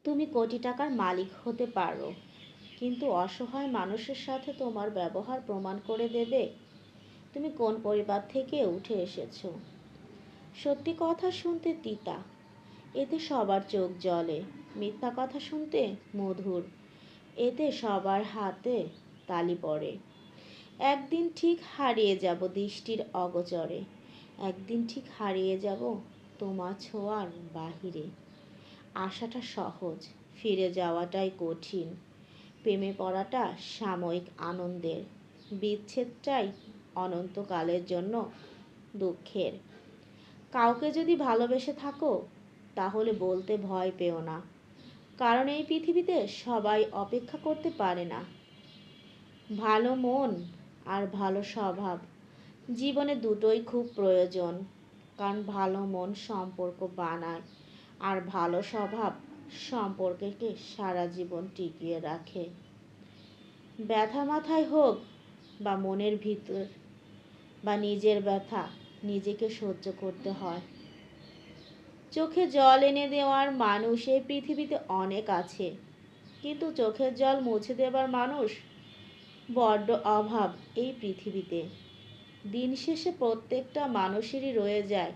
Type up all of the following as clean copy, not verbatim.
তুমি কোটি টাকার মালিক হতে পারো, কিন্তু অসহায় মানুষের সাথে তোমার ব্যবহার প্রমাণ করে দেবে তুমি কোন পরিবার থেকে উঠে এসেছো। সত্যি কথা শুনতে তিতা, এতে সবার চোখ জ্বলে। মিথ্যা কথা শুনতে মধুর, এতে সবার হাতে তালি পড়ে। একদিন ঠিক হারিয়ে যাব দৃষ্টির অগোচরে, একদিন ঠিক হারিয়ে যাব তোমার ছোঁয়ার বাহিরে। আশাটা সহজ, ফিরে যাওয়াটাই কঠিন। প্রেমে পড়াটা সাময়িক আনন্দের, বিচ্ছেদটাই অনন্তকালের জন্য দুঃখের। কাউকে যদি ভালোবেসে থাকো, তাহলে বলতে ভয় পেও না, কারণ এই পৃথিবীতে সবাই অপেক্ষা করতে পারে না। ভালো মন আর ভালো স্বভাব জীবনে দুটোই খুব প্রয়োজন, কারণ ভালো মন সম্পর্ক বানায়, আর ভালো স্বভাব সম্পর্ককে সারা জীবন টিকিয়ে রাখে। ব্যথা মাথায় হোক বা মনের ভিতর, বা নিজের ব্যথা নিজেকে সহ্য করতে হয়। চোখে জল এনে দেওয়ার মানুষ এই পৃথিবীতে অনেক আছে, কিন্তু চোখের জল মুছে দেবার মানুষ বড্ড অভাব এই পৃথিবীতে। দিন শেষে প্রত্যেকটা মানুষেরই রয়ে যায়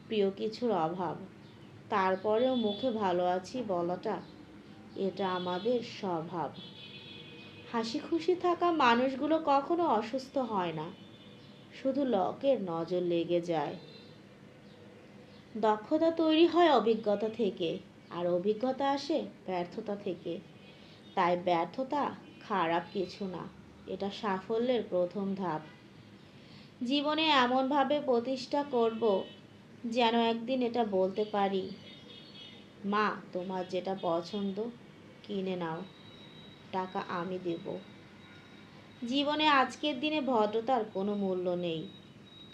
প্রিয় কিছুর অভাব, তারপরেও মুখে ভালো আছি বলাটা, এটা আমাদের স্বভাব। হাসি খুশি থাকা মানুষগুলো কখনো অসুস্থ হয় না, শুধু লোকের নজর লেগে যায়। দক্ষতা তৈরি হয় অভিজ্ঞতা থেকে, আর অভিজ্ঞতা আসে ব্যর্থতা থেকে। তাই ব্যর্থতা খারাপ কিছু না, এটা সাফল্যের প্রথম ধাপ। জীবনে এমনভাবে প্রতিষ্ঠা করব যেন একদিন এটা বলতে পারি, মা তোমার যেটা পছন্দ কিনে নাও, টাকা আমি দেব। জীবনে আজকের দিনে ভদ্রতার কোনো মূল্য নেই,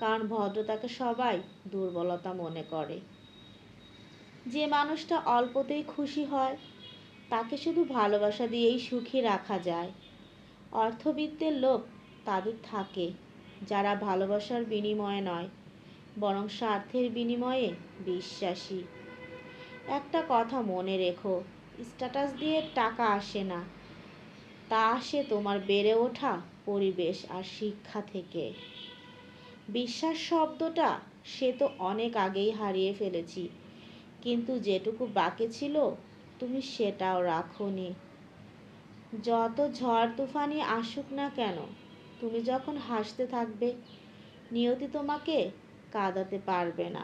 কারণ ভদ্রতাকে সবাই দুর্বলতা মনে করে। যে মানুষটা অল্পতেই খুশি হয়, তাকে শুধু ভালোবাসা দিয়েই সুখী রাখা যায়। অর্থবিত্তের লোভ তাদের থাকে, যারা ভালোবাসার বিনিময়ে নয়, বরং স্বার্থের বিনিময়ে বিশ্বাসী। একটা কথা মনে রেখো, স্ট্যাটাস দিয়ে টাকা আসে না, তা আসে তোমার বেড়ে ওঠা পরিবেশ আর শিক্ষা থেকে। বিশ্বাস শব্দটা সে তো অনেক আগেই হারিয়ে ফেলেছি, কিন্তু যেটুকু বাকি ছিল তুমি সেটাও রাখোনি। যত ঝড় তুফানি আসুক না কেন, তুমি যখন হাসতে থাকবে, নিয়তি তোমাকে কাঁদাতে পারবে না।